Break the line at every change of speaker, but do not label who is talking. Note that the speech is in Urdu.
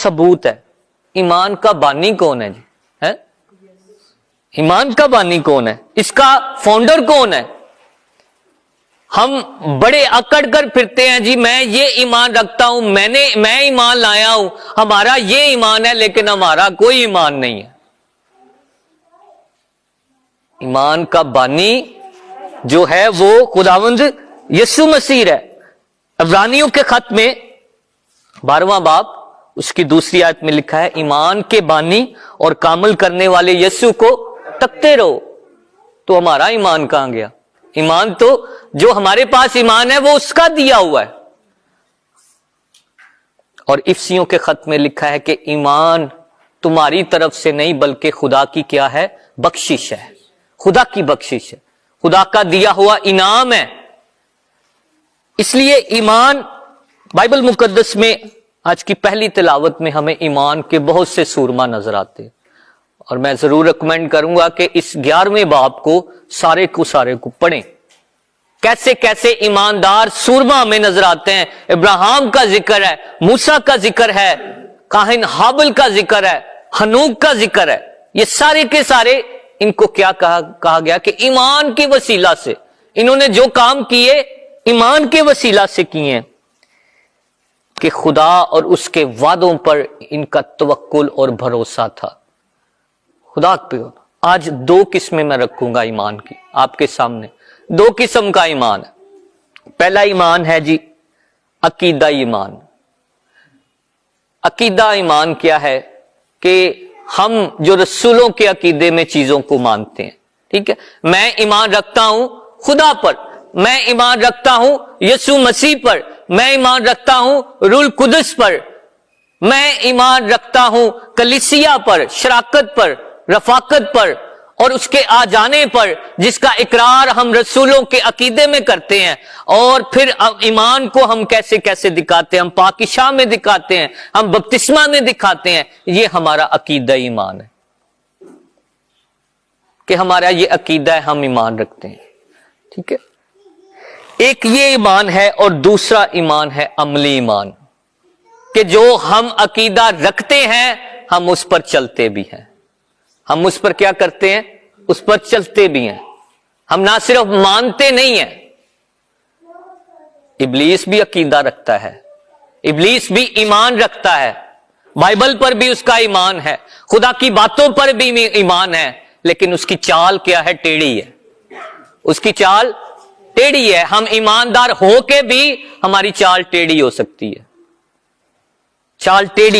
ثبوت ہے۔ ایمان کا بانی کون ہے جی؟ ایمان کا بانی کون ہے؟ اس کا فاؤنڈر کون ہے؟ ہم بڑے اکڑ کر پھرتے ہیں جی میں یہ ایمان رکھتا ہوں، میں ایمان لایا ہوں، ہمارا یہ ایمان ہے، لیکن ہمارا کوئی ایمان نہیں ہے۔ ایمان کا بانی جو ہے وہ خداوند یسوع مسیح ہے۔ عبرانیوں کے خط میں 12واں باب اس کی دوسری آیت میں لکھا ہے، ایمان کے بانی اور کامل کرنے والے یسوع کو تکتے رہو۔ تو ہمارا ایمان کہاں گیا؟ ایمان تو جو ہمارے پاس ایمان ہے وہ اس کا دیا ہوا ہے۔ اور افسیوں کے خط میں لکھا ہے کہ ایمان تمہاری طرف سے نہیں بلکہ خدا کی کیا ہے؟ بخشش ہے۔ خدا کی بخشش ہے، خدا کا دیا ہوا انعام ہے۔ اس لیے ایمان بائبل مقدس میں آج کی پہلی تلاوت میں ہمیں ایمان کے بہت سے سورما نظر آتے ہیں، اور میں ضرور ریکمینڈ کروں گا کہ اس 11ویں باب کو سارے کو پڑھیں۔ کیسے کیسے ایماندار سورما ہمیں نظر آتے ہیں۔ ابراہیم کا ذکر ہے، موسیٰ کا ذکر ہے، کاہن ہابل کا ذکر ہے، ہنوک کا ذکر ہے۔ یہ سارے کے سارے ان کو کیا کہا گیا کہ ایمان کے وسیلہ سے انہوں نے جو کام کیے ایمان کے وسیلہ سے کیے ہیں، کہ خدا اور اس کے وعدوں پر ان کا توکل اور بھروسہ تھا۔ خدا پہ آج 2 قسمیں میں رکھوں گا ایمان کی آپ کے سامنے۔ 2 قسم کا ایمان ہے۔ پہلا ایمان ہے جی عقیدہ ایمان۔ عقیدہ ایمان کیا ہے؟ کہ ہم جو رسولوں کے عقیدے میں چیزوں کو مانتے ہیں، ٹھیک ہے؟ میں ایمان رکھتا ہوں خدا پر، میں ایمان رکھتا ہوں یسوع مسیح پر، میں ایمان رکھتا ہوں روح القدس پر، میں ایمان رکھتا ہوں کلیسیا پر، شراکت پر، رفاقت پر، اور اس کے آ جانے پر، جس کا اقرار ہم رسولوں کے عقیدے میں کرتے ہیں۔ اور پھر ایمان کو ہم کیسے کیسے دکھاتے ہیں؟ ہم پاکشاہ میں دکھاتے ہیں، ہم بپتسمہ میں دکھاتے ہیں۔ یہ ہمارا عقیدہ ایمان ہے، کہ ہمارا یہ عقیدہ ہے، ہم ایمان رکھتے ہیں، ٹھیک ہے؟ ایک یہ ایمان ہے، اور دوسرا ایمان ہے عملی ایمان، کہ جو ہم عقیدہ رکھتے ہیں ہم اس پر چلتے بھی ہیں۔ ہم اس پر کیا کرتے ہیں؟ اس پر چلتے بھی ہیں۔ ہم نہ صرف مانتے نہیں ہیں۔ ابلیس بھی عقیدہ رکھتا ہے، ابلیس بھی ایمان رکھتا ہے، بائبل پر بھی اس کا ایمان ہے، خدا کی باتوں پر بھی ایمان ہے، لیکن اس کی چال کیا ہے؟ ٹیڑھی ہے۔ اس کی چال ٹیڑھی ہے۔ ہم ایماندار ہو کے بھی ہماری چال ٹیڑھی ہو سکتی ہے، چال ٹیڑھی